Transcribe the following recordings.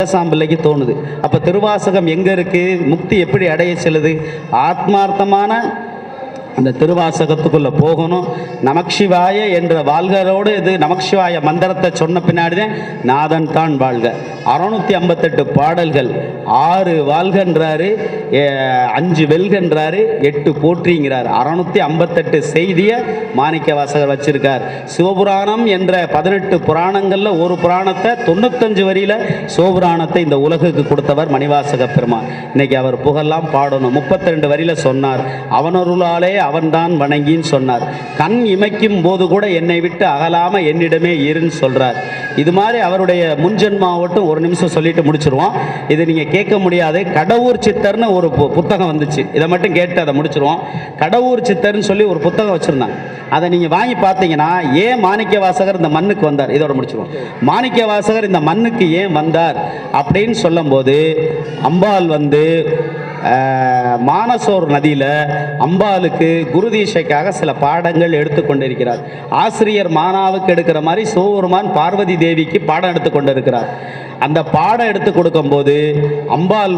சாம்பிள்ளைக்கு தோணுது. அப்ப திருவாசகம் எங்க இருக்கு? முக்தி எப்படி அடைய செல்லுது? ஆத்மார்த்தமான அந்த திருவாசகத்துக்குள்ள போகணும். நமக்சிவாய என்ற வாழ்களோடு இது நமக்சிவாய மந்திரத்தை சொன்ன பின்னாடிதான் நாதன் தான் வாழ்க. 658 பாடல்கள், 6 வாழ்கன்றாரு, 5 வெல்கன்றாரு, 8 போற்றிங்கிறார். 658 செய்தியை மாணிக்க வாசகர் வச்சிருக்கார். சிவபுராணம் என்ற 18 புராணங்கள்ல ஒரு புராணத்தை 95 வரியில சிவபுராணத்தை இந்த உலகுக்கு கொடுத்தவர் மணிவாசக பெருமான். இன்னைக்கு அவர் புகழெல்லாம் பாடணும். 32 வரியில சொன்னார், அவனருளாலே அவன்தான் வணங்கின்னு சொன்னார். கண் இமைக்கும் போது கூட என்னை விட்டு அகலாம என்னிடமே இருன்னு சொல்றார். இது மாதிரி அவருடைய முன்ஜென்மாவட்டும் ஒரு நிமிஷம் சொல்லிட்டு முடிச்சிருவோம். இது நீங்க கேட்க முடியாது. கடவுர் சித்தர்னு ஒரு புத்தகம் வந்துச்சு. இதை மட்டும் கேட்டு அதை முடிச்சிருவோம். கடவுர் சித்தர்னு சொல்லி ஒரு புத்தகம் வச்சிருந்தாங்க. அதை நீங்க வாங்கி பார்த்தீங்கன்னா, ஏன் மாணிக்க வாசகர் இந்த மண்ணுக்கு வந்தார், இதோட முடிச்சிருவோம். மாணிக்க வாசகர் இந்த மண்ணுக்கு ஏன் வந்தார் அப்படின்னு சொல்லும் போது, அம்பாள் மானசோர் நதியில அம்பாளுக்கு குருதீட்சைக்காக சில பாடங்கள் எடுத்துக்கொண்டிருக்கிறார். ஆசிரியர் மானாவுக்கு எடுக்கிற மாதிரி சிவபெருமான் பார்வதி தேவிக்கு பாடம் எடுத்துக்கொண்டிருக்கிறார். அந்த பாடம் எடுத்து கொடுக்கும் போது அம்பாள்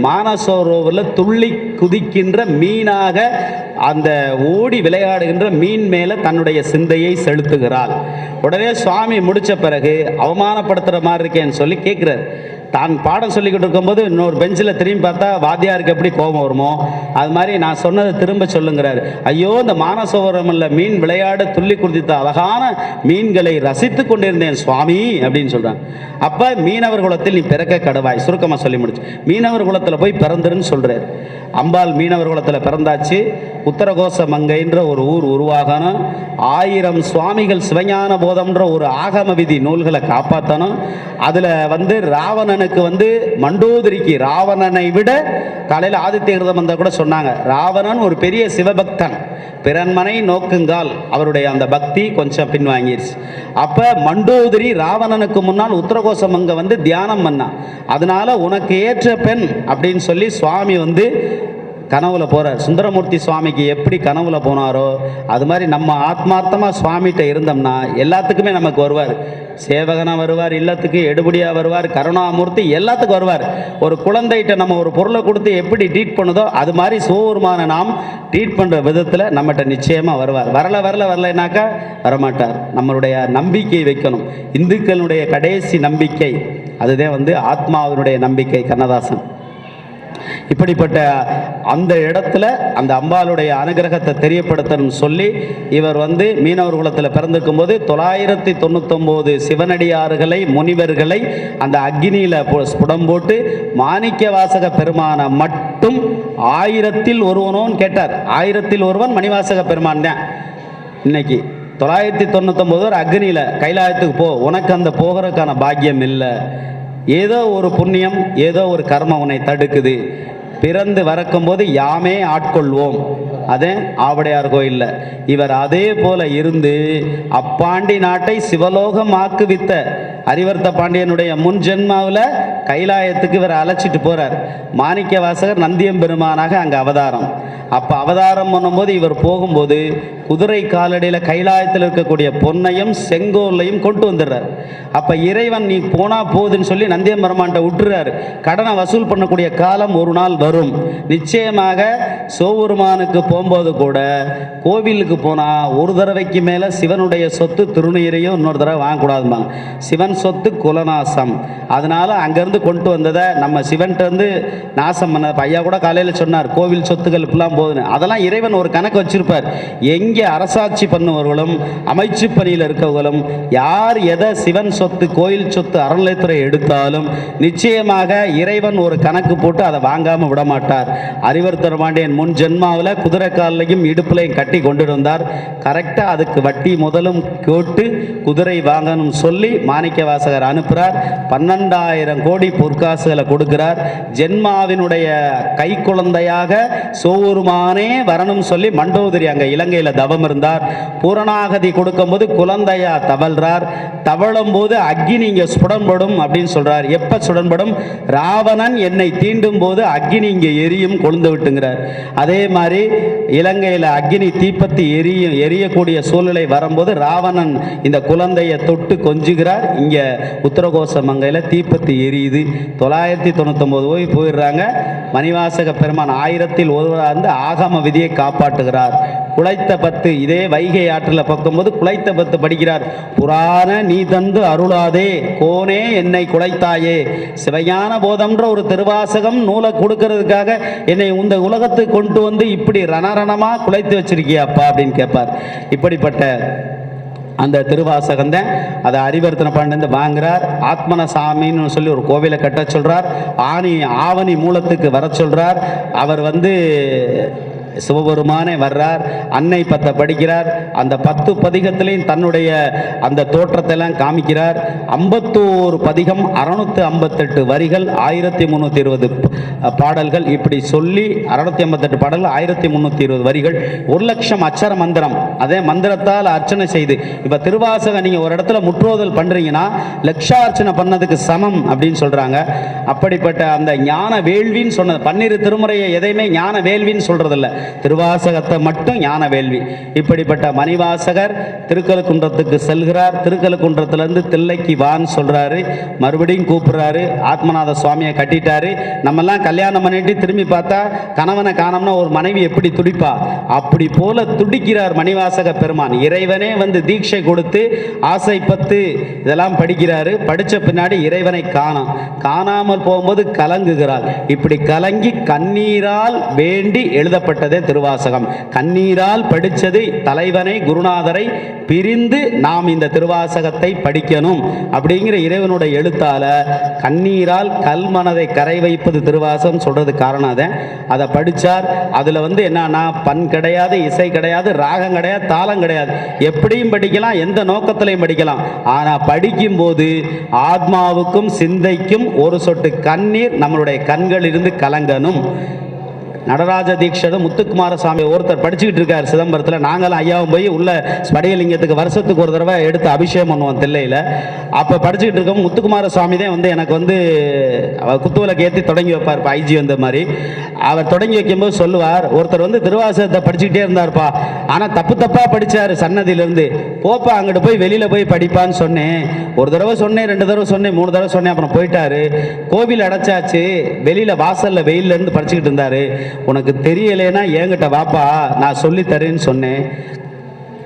மானசோரோவில் துள்ளி குதிக்கின்ற மீனாக, அந்த ஓடி விளையாடுகின்ற மீன் மேல தன்னுடைய சிந்தையை செலுத்துகிறாள். உடனே சுவாமி முடிச்ச பிறகு அவமானப்படுத்துற மாதிரி இருக்கேன்னு சொல்லி கேட்கிறார். தான் பாடம் சொல்லிக்கிட்டு இருக்கும்போது இன்னொரு பெஞ்சில் திரும்பி பார்த்தா வாத்தியாருக்கு எப்படி கோபம் வருமோ அது மாதிரி நான் சொன்னதை திரும்ப சொல்லுங்கிறார். ஐயோ, இந்த மானசோரமில் மீன் விளையாட துள்ளி குதித்த அழகான மீன்களை ரசித்து கொண்டிருந்தேன் சுவாமி அப்படின்னு சொல்கிறான். அப்போ மீனவர் குலத்தில் நீ பிறக்க கடவாய், சுருக்கமாக சொல்லி முடிச்சு மீனவர் குலத்தில் போய் பிறந்துருன்னு சொல்கிறார். அம்பாள் மீனவர் குலத்தில் பிறந்தாச்சு. உத்தரகோச மங்கைன்ற ஒரு ஊர் உருவாகணும். 1000 சுவாமிகள் சிவஞான போதம்ன்ற ஒரு ஆகம விதி நூல்களை காப்பாற்றணும். அதில் ராவணனுக்கு மண்டோதரிக்கு ராவணனை விட காலையில் ஆதித்ய கிருதம் வந்த கூட சொன்னாங்க, ராவணன் ஒரு பெரிய சிவபக்தன், பிறன்மனை நோக்குங்கால் அவருடைய அந்த பக்தி கொஞ்சம் பின்வாங்கிருச்சு. அப்போ மண்டோதரி ராவணனுக்கு முன்னால் உத்தரகோச மங்கை தியானம் பண்ணான். அதனால உனக்கு ஏற்ற பெண் அப்படின்னு சொல்லி சுவாமி கனவுல போறார். சுந்தரமூர்த்தி சுவாமிக்கு எப்படி கனவுல போனாரோ அது மாதிரி நம்ம ஆத்மார்த்தமா சுவாமிகிட்ட இருந்தோம்னா எல்லாத்துக்குமே நமக்கு வருவார். சேவகனா வருவார், இல்லத்துக்கு எடுபடியா வருவார், கருணாமூர்த்தி எல்லாத்துக்கும் வருவார். ஒரு குழந்தைகிட்ட நம்ம ஒரு பொருளை கொடுத்து எப்படி ட்ரீட் பண்ணுதோ அது மாதிரி சிவபெருமான நாம் ட்ரீட் பண்ற விதத்துல நம்மகிட்ட நிச்சயமா வருவார். வரலைனாக்கா வரமாட்டார். நம்மளுடைய நம்பிக்கை வைக்கணும். இந்துக்களுடைய கடைசி நம்பிக்கை அதுதான் ஆத்மாவினுடைய நம்பிக்கை. கண்ணதாசன் இப்படிப்பட்ட அந்த இடத்துல அந்த அம்பாளுடைய அனுகிரகத்தை தெரியப்படுத்தணும்னு சொல்லி இவர் மீனவர் குலத்தில் பிறந்திருக்கும் போது 999 சிவனடியார்களை முனிவர்களை அந்த அக்னியில புடம் போட்டு மாணிக்க வாசக பெருமான மட்டும் 1000-ல் ஒருவனோன்னு கேட்டார். 1000-ல் ஒருவன் மணிவாசக பெருமான் தான். இன்னைக்கு 999 அக்னியில கைலாயத்துக்கு போ, உனக்கு அந்த போகிறதுக்கான பாக்கியம் இல்லை. ஏதோ ஒரு புண்ணியம், ஏதோ ஒரு கர்மம் உன்னை தடுக்குது. பிறந்து வரக்கும்போது யாமே ஆட்கொள்வோம். அதே ஆவடையார் கோயில்ல இவர் அதே போல இருந்து அப்பாண்டி நாட்டை சிவலோகம் ஆக்குவித்த அரிவர்த்த பாண்டியனுடைய முன் ஜென்மாவில் கைலாயத்துக்கு இவர் அழைச்சிட்டு போறார். மாணிக்க வாசகர் நந்தியம்பெருமானாக அங்கே அவதாரம். அப்போ அவதாரம் பண்ணும்போது இவர் போகும்போது குதிரை காலடியில் கைலாயத்தில் இருக்கக்கூடிய பொன்னையும் செங்கோலையும் கொண்டு வந்துடுறார். அப்போ இறைவன் நீ போனா போகுதுன்னு சொல்லி நந்தியம்பெருமான்கிட்ட விட்டுறாரு. கடனை வசூல் பண்ணக்கூடிய காலம் ஒரு நாள் வரும். நிச்சயமாக சிவபெருமானுக்கு போகும்போது கூட கோவிலுக்கு போனால் ஒரு தடவைக்கு மேலே சிவனுடைய சொத்து திருநீரையும் இன்னொரு தடவை வாங்கக்கூடாதுமாங்க. சிவன் சொத்து குலநாசம். அதனால அங்கேருந்து கொண்டு வந்ததை நம்ம சிவன்கிட்ட நாசம் பண்ண ஐயா கூட காலையில் சொன்னார், கோவில் சொத்துக்கள் இப்பெல்லாம் போகுதுன்னு. அதெல்லாம் இறைவன் ஒரு கணக்கு வச்சிருப்பார். எங்கே அரசாட்சி பண்ணுவர்களும் அமைச்சு பணியில் இருக்கவர்களும் யார் எதை சிவன் சொத்து கோயில் சொத்து அறநிலைத்துறை எடுத்தாலும் நிச்சயமாக இறைவன் ஒரு கணக்கு போட்டு அதை வாங்காமல் விட மாட்டார். அரிவர்த்தர் பாண்டியன் முன் ஜென்மாவில் குதிரை காலையும் இடுப்புலையும் கட்டி கொண்டு வந்தார். கரெக்டாக அதுக்கு வட்டி முதலும் கேட்டு குதிரை வாங்கணும் சொல்லி மாணிக்க வாசகர் அனுப்புகிறார். 12,000 கோடி பொற்காசுகளை கொடுக்கிறார். ஜென்மாவினுடைய கை குழந்தையாக சிவபெருமானே வரணும் சொல்லி மண்டோதரி அங்கே இலங்கையில் தவம் இருந்தார். பூரணாகதி கொடுக்கும் போது குழந்தையா தவழ்றார். தவழும் போது அக்னி இங்கே சுடன்படும் அப்படின்னு சொல்றார். எப்ப சுடன்படும்? ராவணன் என்னை தீண்டும் போது அக்னி இங்கே எரியும், கொழுந்து விட்டுங்கிறார். அதே மாதிரி இலங்கையில் அக்னி தீப்பத்தி எரியக்கூடிய சூழ்நிலை வரும்போது ராவணன் இந்த குழந்தையை தொட்டு கொஞ்சுகிறார். இங்கே இங்கே உத்தரகோச மங்கையில் தீப்பத்தி எரியுது. 999 போயிடுறாங்க. மணிவாசக பெருமான் 1000ல் ஒருவராக ஆகம விதியை காப்பாற்றுகிறார். குளைத்த பத்து, இதே வைகை ஆற்றில் பார்க்கும்போது குளைத்த பத்து படிக்கிறார். புராண நீ தந்து அருளாதே கோனே என்னை குலைத்தாயே. சிவஞான போதம்ன்ற ஒரு திருவாசகம் நூலை கொடுக்கறதுக்காக என்னை இந்த உலகத்துக்கு கொண்டு வந்து இப்படி ரணரணமாக குலைத்து வச்சிருக்கியாப்பா அப்படின்னு கேட்பார். இப்படிப்பட்ட அந்த திருவாசகம் தான் அதை அரிவர்த்தனை பண்ணி வாங்குறார். ஆத்மனசாமின்னு சொல்லி ஒரு கோவிலை கட்ட சொல்றார். ஆவணி மூலத்துக்கு வர சொல்றார். அவர் சிவபெருமானே வர்றார். அன்னை 10 படிக்கிறார். அந்த 10 பதிகத்திலையும் தன்னுடைய அந்த தோற்றத்தை எல்லாம் காமிக்கிறார். 51 பதிகம், 658 வரிகள், 1320 பாடல்கள். இப்படி சொல்லி 658 பாடல்கள், 1320 வரிகள், 1,00,000 அச்சர மந்திரம். அதே மந்திரத்தால் அர்ச்சனை செய்து, இப்போ திருவாசகம் நீங்கள் ஒரு இடத்துல முற்றோதல் பண்ணுறீங்கன்னா லட்சார்ச்சனை பண்ணதுக்கு சமம் அப்படின்னு சொல்கிறாங்க. அப்படிப்பட்ட அந்த ஞான வேள்வின்னு சொன்னது, 12 திருமுறையை எதையுமே ஞான வேள்வின்னு சொல்கிறதில்ல, திருவாசகத்தை மட்டும் ஞான வேள்வி. இப்படிப்பட்ட மணிவாசகர் திருக்கழுக்குன்றத்துக்கு செல்கிறார். திருக்கழுக்குன்றத்திலிருந்து தில்லைக்கு வான்னு சொல்றாரு. மறுபடியும் கூப்பிடுறாரு. ஆத்மநாத சுவாமியை கட்டிட்டாரு. நம்மெல்லாம் கல்யாணம் பண்ணிட்டு திரும்பி பார்த்தா கணவனை காணோம்னா ஒரு மனைவி எப்படி துடிப்பா, அப்படி போல துடிக்கிறார் மணிவாசக பெருமான். இறைவனே தீட்சை கொடுத்து ஆசைப்பத்து இதெல்லாம் படிக்கிறாரு. படித்த பின்னாடி இறைவனை காணாமல் போகும்போது கலங்குகிறார். இப்படி கலங்கி கண்ணீரால் வேண்டி எழுதப்பட்டது திருவாசகம். கண்ணீரால் படிச்சது தலைவனை குருநாதரை பிரிந்து நாம் இந்த திருவாசகத்தை படிக்கணும் அப்படிங்கிற இறைவனுடைய எழுத்தால கண்ணீரால் கல்மனதை கரை வைப்பது திருவாசகம் சொல்றது காரணம். அதை படிச்சார். அதுல என்னன்னா பண் கிடையாது, இசை கிடையாது, ராகம் கிடையாது, தாளம் கிடையாது. எப்படியும் படிக்கலாம், எந்த நோக்கத்திலையும் படிக்கலாம். ஆனா படிக்கும் போது ஆத்மாவுக்கும் சிந்தைக்கும் ஒரு சொட்டு கண்ணீர் நம்மளுடைய கண்கள் இருந்து கலங்கணும். நடராஜ தீட்சர் முத்துக்குமாரசாமி ஒருத்தர் படிச்சுக்கிட்டு இருக்கார் சிதம்பரத்தில். நாங்களும் ஐயாவும் போய் உள்ள ஸ்படிகலிங்கத்துக்கு வருஷத்துக்கு ஒரு தடவை எடுத்து அபிஷேகம் பண்ணுவோம் தில்லையில். அப்போ படிச்சுக்கிட்டு இருக்கோம். முத்துக்குமாரசாமி தான் எனக்கு குத்துவிளக்கு ஏற்றி தொடங்கி வைப்பார். இப்போ ஐஜி வந்த மாதிரி அவர் தொடங்கி வைக்கும்போது சொல்லுவார், ஒருத்தர் திருவாசகத்தை படிச்சுக்கிட்டே இருந்தார்ப்பா, ஆனால் தப்பாக படித்தார். சன்னதியிலேருந்து போப்பா அங்கிட்டு போய் வெளியில் போய் படிப்பான்னு சொன்னேன். ஒரு தடவை சொன்னேன், 2 தடவை சொன்னேன், 3 தடவை சொன்னேன். அப்புறம் போயிட்டாரு. கோவில் அடைச்சாச்சு. வெளியில் வாசலில் வெயிலேருந்து படிச்சுக்கிட்டு இருந்தார். உனக்கு தெரியலைன்னா என்கிட்ட வாப்பா, நான் சொல்லி தரேன்னு சொன்னேன்.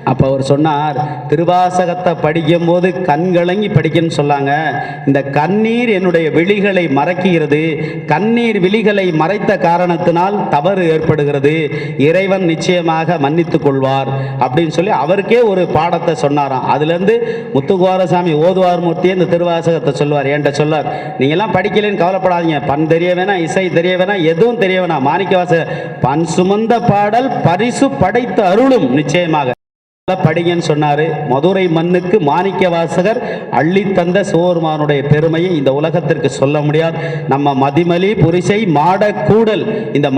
அப்போ அவர் சொன்னார், திருவாசகத்தை படிக்கும் போது கண்கலங்கி படிக்கணும்னு சொன்னாங்க. இந்த கண்ணீர் என்னுடைய விழிகளை மறைக்கிறது. கண்ணீர் விழிகளை மறைத்த காரணத்தினால் தவறு ஏற்படுகிறது. இறைவன் நிச்சயமாக மன்னித்துக் கொள்வார் அப்படின்னு சொல்லி அவருக்கே ஒரு பாடத்தை சொன்னாராம். அதுலேருந்து முத்துக்குமாரசாமி ஓதுவார் மூர்த்தியே இந்த திருவாசகத்தை சொல்வார். என்கிட்ட சொல்லார், நீங்கள்லாம் படிக்கலன்னு கவலைப்படாதீங்க. பண் தெரிய வேணாம், இசை தெரிய வேணாம், எதுவும் தெரிய வேணாம். மாணிக்கவாசகர் பண் சுமந்த பாடல் பரிசு படைத்து அருளும் நிச்சயமாக படிங்கன்னு சொன்னாரு. மதுரை மண்ணுக்கு மாணிக்கவாசகர் அள்ளி தந்த சிவபெருமானுடைய பெருமையை இந்த உலகத்திற்கு சொல்ல முடியாது. நம்ம மதிமலி புரிசை மாடக்கூடல், இந்த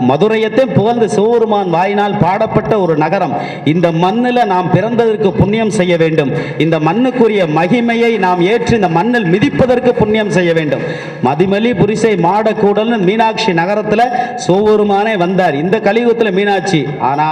மதுரையத்தை புகழ்ந்து சிவபெருமான் வாயினால் பாடப்பட்ட ஒரு நகரம். இந்த மண்ணில் நாம் பிறந்ததற்கு புண்ணியம் செய்ய வேண்டும். இந்த மண்ணுக்குரிய மகிமையை நாம் ஏற்று இந்த மண்ணில் மிதிப்பதற்கு புண்ணியம் செய்ய வேண்டும். மதிமலி புரிசை மாடக்கூடல் மீனாட்சி நகரத்தில் சிவபெருமானே வந்தார். இந்த கலியுகத்தில் மீனாட்சி. ஆனா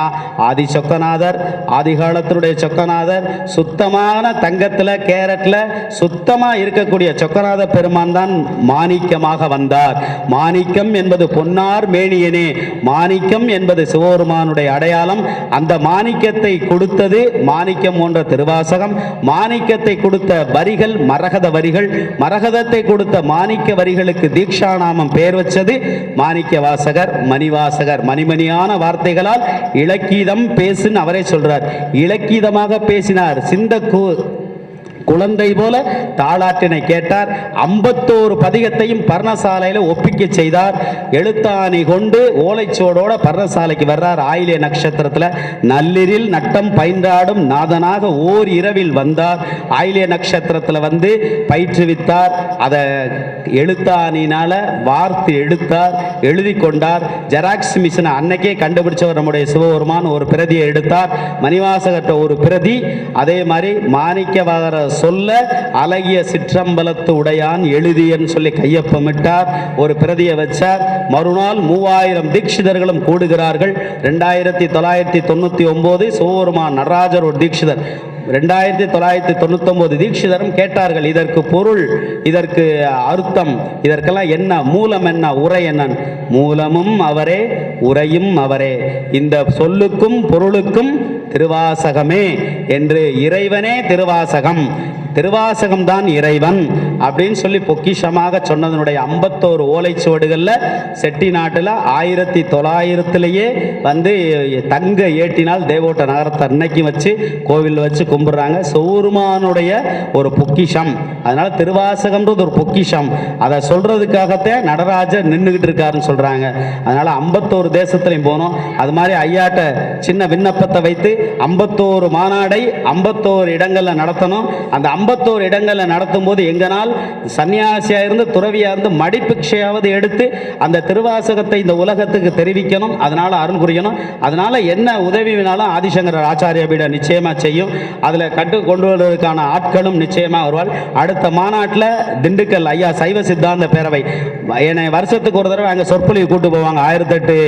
ஆதி சொக்கநாதர், ஆதி காலத்தினுடைய சொக்கநாதர் சுத்தமான தங்கத்தில் கேரட்ல சுத்தமா இருக்கக்கூடிய சொக்கநாத பெருமான் தான் மாணிக்கமாக வந்தார். மாணிக்கம் என்பது பொன்னார் மேனியனே. மாணிக்கம் என்பது சிவபெருமானுடைய அடையாளம். அந்த மாணிக்கத்தை கொடுத்தது மாணிக்கம் போன்ற திருவாசகம். மாணிக்கத்தை கொடுத்த வரிகள் மரகத வரிகள். மரகதத்தை கொடுத்த மாணிக்க வரிகளுக்கு தீக்ஷாநாமம் பெயர் வச்சது மாணிக்க வாசகர், மணிவாசகர். மணிமணியான வார்த்தைகளால் இலக்கீதம் பேசுன்னு அவரே சொல்றார். இலக்கீதமாக பேசினார். குழந்தை போல தாளாட்டினை கேட்டார். 51 பதிகத்தையும் பர்ணசாலையில் ஒப்பிக்க செய்தார். எழுத்தாணி கொண்டு ஓலைச்சோடோட பர்ணசாலைக்கு வர்றார். ஆயிலே நட்சத்திரத்தில் நள்ளிரில் நட்டம் பயின்றாடும் நாதனாக ஓர் இரவில் வந்தார். ஆயிலே நட்சத்திரத்தில் பயிற்றுவித்தார். அதை எழுத்தாணினால வார்த்து எடுத்தார், எழுதி கொண்டார். ஜெராக்ஸ் மிஷினை அன்னைக்கே கண்டுபிடிச்சவர் நம்முடைய சிவபெருமான் ஒரு பிரதியை எடுத்தார். மணிவாசகர்கிட்ட ஒரு பிரதி. அதே மாதிரி மாணிக்கவாசகர் சொல்ல அழகிய சிற்றம்பலத்து உடையான் எழுதியன்னு சொல்லி கையொப்பமிட்டார், ஒரு பிரதியை வச்சார். மறுநாள் 3000 தீட்சிதர்களும் கூடுகிறார்கள். 2999 சிவபெருமான் நடராஜர் ஒரு தீட்சிதர், 2999 தீட்சிதரும் கேட்டார்கள், இதற்கு பொருள், இதற்கு அர்த்தம், இதற்கெல்லாம் என்ன மூலம், என்ன உரை என்ன? மூலமும் அவரே, உரையும் அவரே, இந்த சொல்லுக்கும் பொருளுக்கும் திருவாசகமே என்று இறைவனே திருவாசகம், திருவாசகம் தான் இறைவன் அப்படின்னு சொல்லி பொக்கிஷமாக சொன்னதனுடைய 51 ஓலைச்சுவடுகளில் செட்டி நாட்டில் 1900 வந்து தங்க ஏட்டினால் தேவோட்ட நகரத்தை அன்னைக்கு வச்சு கோவில் வச்சு கும்பிடுறாங்க. சிவபெருமானுடைய ஒரு பொக்கிஷம், அதனால திருவாசகம்ன்றது ஒரு பொக்கிஷம். அதை சொல்றதுக்காகத்தான் நடராஜர் நின்றுகிட்டு இருக்காருன்னு சொல்றாங்க. அதனால 51 தேசத்துலையும் போனோம். அது மாதிரி ஐயாட்ட சின்ன விண்ணப்பத்தை வைத்து 51 மாநாடை 51 இடங்களில் நடத்தணும். அந்த 51 இடங்களில் நடத்தும் போது எங்கனால் சன்னியாசியா இருந்து துறவியா இருந்து மடிப்பிக்ஷையாவது எடுத்து அந்த திருவாசகத்தை இந்த உலகத்துக்கு தெரிவிக்கணும், அதனால அருள் புரியணும். அதனால என்ன உதவி வேணாலும் ஆதிசங்கரர் ஆச்சாரிய பீடம் நிச்சயமா செய்யும். அதுல கட்டு கொண்டு வருவதற்கான ஆட்களும் நிச்சயமா வருவாள். அடுத்த மாநாட்டில் திண்டுக்கல் ஐயா சைவ சித்தாந்த பேரவை என்னை வருஷத்துக்கு ஒரு தடவை அங்கே சொற்பொழிவு கூட்டு போவாங்க. 1008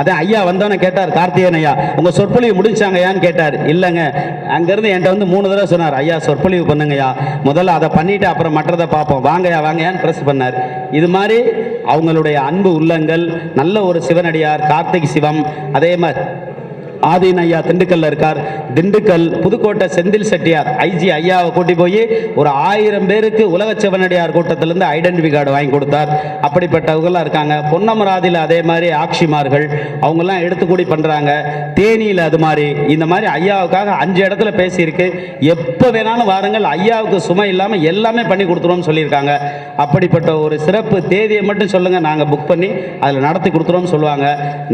அதான் ஐயா வந்தவன கேட்டார், கார்த்திகேயன் ஐயா உங்க சொற்பொழிவு முடிச்சாங்க ஐயான்னு கேட்டார். இல்லைங்க, அங்கிருந்து என்கிட்ட வந்து 3 தடவை சொன்னார், ஐயா சொற்பொழிவு பண்ணுங்கய்யா, முதல்ல அதை பண்ணிட்டு அப்புறம் மற்றதை பார்ப்போம், வாங்கயா வாங்கயான்னு பிரஸ் பண்ணார். இது மாதிரி அவங்களுடைய அன்பு உள்ளங்கள், நல்ல ஒரு சிவனடியார் கார்த்திக் சிவம், அதே மாதிரி ஆதீன் ஐயா திண்டுக்கல்ல இருக்கார். திண்டுக்கல் புதுக்கோட்டை செந்தில் செட்டியார் ஐஜி ஐயாவை கூட்டி போய் ஒரு 1000 பேருக்கு உலக சிவனடியார் கூட்டத்திலிருந்து ஐடென்டிஃபை கார்டு வாங்கி கொடுத்தார். அப்படிப்பட்டவங்களாம் இருக்காங்க. பொன்னமராதியில் அதே மாதிரி ஆட்சிமார்கள் அவங்கெல்லாம் எடுத்துக்கூடி பண்ணுறாங்க. தேனியில் அது மாதிரி இந்த மாதிரி ஐயாவுக்காக 5 இடத்துல பேசியிருக்கு. எப்போ வேணாலும் வாருங்கள், ஐயாவுக்கு சுமை இல்லாமல் எல்லாமே பண்ணி கொடுத்துருவோம்னு சொல்லியிருக்காங்க. அப்படிப்பட்ட ஒரு சிறப்பு தேதியை மட்டும் சொல்லுங்கள், நாங்கள் புக் பண்ணி அதில் நடத்தி கொடுத்துருவோம்னு சொல்லுவாங்க.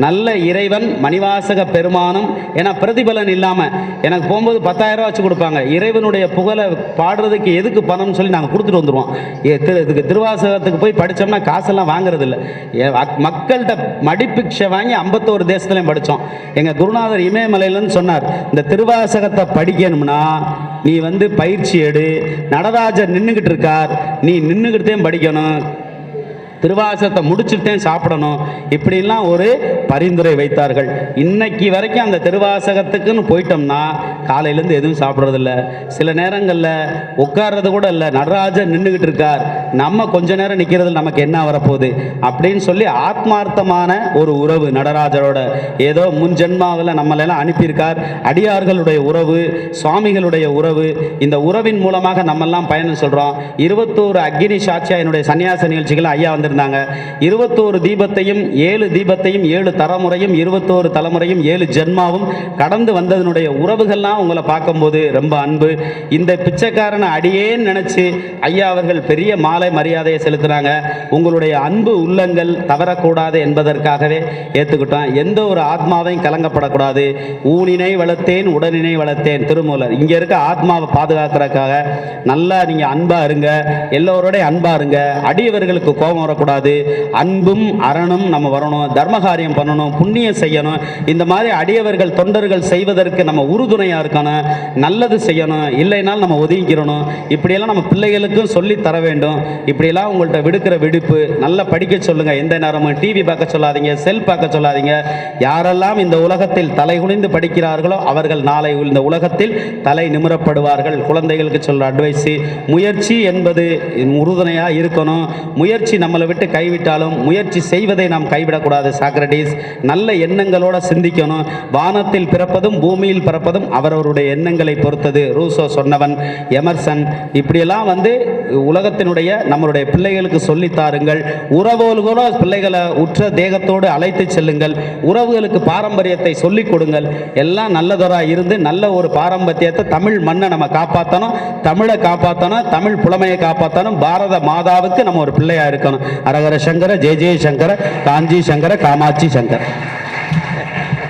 நல்ல இறைவன் மணிவாசக பெருமான். ஏன்னா பிரதிபலன் இல்லாம எனக்கு போகும்போது 10,000 ரூபா வச்சு கொடுப்பாங்க. இறைவனுடைய புகழை பாடுறதுக்கு எதுக்கு பணம் சொல்லி நாங்கள் கொடுத்துட்டு வந்துடுவோம். இதுக்கு திருவாசகத்துக்கு போய் படித்தோம்னா காசெல்லாம் வாங்குறது இல்லை. மக்கள்கிட்ட மடிப்பிக்ஷை வாங்கி 51 தேசத்துலையும் படித்தோம். எங்கள் குருநாதர் இமயமலையிலன்னு சொன்னார், இந்த திருவாசகத்தை படிக்கணும்னா நீ வந்து பயிற்சி எடு, நடராஜர் நின்றுக்கிட்டு இருக்கார், நீ நின்றுக்கிட்டே படிக்கணும், திருவாசகத்தை முடிச்சுட்டேன் சாப்பிடணும், இப்படிலாம் ஒரு பரிந்துரை வைத்தார்கள். இன்னைக்கு வரைக்கும் அந்த திருவாசகத்துக்குன்னு போயிட்டோம்னா காலையிலேருந்து எதுவும் சாப்பிட்றதில்ல, சில நேரங்களில் உட்கார்றது கூட இல்லை, நடராஜர் நின்றுக்கிட்டு இருக்கார், நம்ம கொஞ்ச நேரம் நிற்கிறது நமக்கு என்ன வரப்போகுது அப்படின்னு சொல்லி ஆத்மார்த்தமான ஒரு உறவு நடராஜரோட ஏதோ முன் ஜென்மாவில் நம்மளெல்லாம் அனுப்பியிருக்கார். அடியார்களுடைய உறவு, சுவாமிகளுடைய உறவு, இந்த உறவின் மூலமாக நம்மெல்லாம் பயணம் சொல்கிறோம். 21 அக்னி சாட்சியா என்னுடைய சன்னியாச நிகழ்ச்சிகள் ஐயா வந்திருந்தாங்க. 21 தீபத்தையும் 7 தீபத்தையும் 7 தலைமுறையும் 21 தலைமுறையும் 7 ஜென்மாவும் கடந்து வந்ததனுடைய உறவுகள்லாம் உங்களை பார்க்கும்போது ரொம்ப அன்பு. இந்த பிச்சைக்காரனை அடியேன்னு நினைச்சு ஐயா அவர்கள் பெரிய மாலை மரியாதையை செலுத்துறாங்க. உங்களுடைய அன்பு உள்ளங்கள் தவறக்கூடாது என்பதற்காகவே ஏற்றுக்கிட்டோம். எந்த ஒரு ஆத்மாவையும் கலங்கப்படக்கூடாது. ஊனினை வளர்த்தேன் உடனினை வளர்த்தேன் திருமூலர். இங்க இருக்க ஆத்மாவை பாதுகாக்கிறதுக்காக நல்லா நீங்க அன்பா இருங்க, எல்லோரோட அன்பா இருங்க, அடியவர்களுக்கு கோபம் வரக்கூடாது, அன்பும் அறனும் நம்ம வரணும், தர்மகாரியம் பண்ணணும், புண்ணியம் செய்யணும். இந்த மாதிரி அடியவர்கள் தொண்டர்கள் செய்வதற்கு நம்ம உறுதுணையா இருக்கணும், நல்லது செய்யணும், இல்லைனாலும் நம்ம ஒதுங்கிக்கிறணும். இப்படியெல்லாம் நம்ம பிள்ளைகளுக்கும் சொல்லி தர வேண்டும். இப்படியெல்லாம் உங்கள்கிட்ட விடுக்கிற விடுப்பு, நல்லா படிக்க சொல்லுங்க. எந்த நேரமும் டிவி பார்க்க சொல்லாதீங்க, செல் பார்க்க சொல்லாதீங்க. யாரெல்லாம் இந்த உலகத்தில் தலை குனிந்து படிக்கிறார்களோ அவர்கள் நாளை இந்த உலகத்தில் தலை நிமிரப்படுவார்கள். குழந்தைகளுக்கு சொல்ற அட்வைஸ், முயற்சி என்பது உறுதுணையா இருக்கணும். முயற்சி நம்மளை விட்டு கைவிட்டாலும் முயற்சி செய்வதை நாம் கைவிடக்கூடாது. சாக்ரட்டிஸ் நல்ல எண்ணங்களோட சிந்திக்கணும். வானத்தில் பிறப்பதும் பூமியில் பிறப்பதும் அவரவருடைய எண்ணங்களை பொறுத்தது ரூசோ சொன்னவன். எமர்சன் இப்படியெல்லாம் வந்து உலகத்தினுடைய நம்மளுடைய பிள்ளைகளுக்கு சொல்லித்தாருங்கள். உறவுகளோட பிள்ளைகளை உற்ற தேகத்தோடு அழைத்து செல்லுங்கள். உறவுகளுக்கு பாரம்பரியத்தை சொல்லிக் கொடுங்கள். எல்லாம் நல்லதொரா இருந்து நல்ல ஒரு பாரம்பரியத்தை தமிழ் மண்ணை நம்ம காப்பாற்றணும், தமிழை காப்பாற்றணும், தமிழ் புலமையை காப்பாற்றணும். பாரத மாதாவுக்கு நம்ம ஒரு பிள்ளையா இருக்கணும். அரகர சங்கர, ஜெய ஜெய சங்கர, காஞ்சி சங்கர, காமாட்சி சங்கர.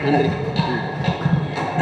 நன்றி.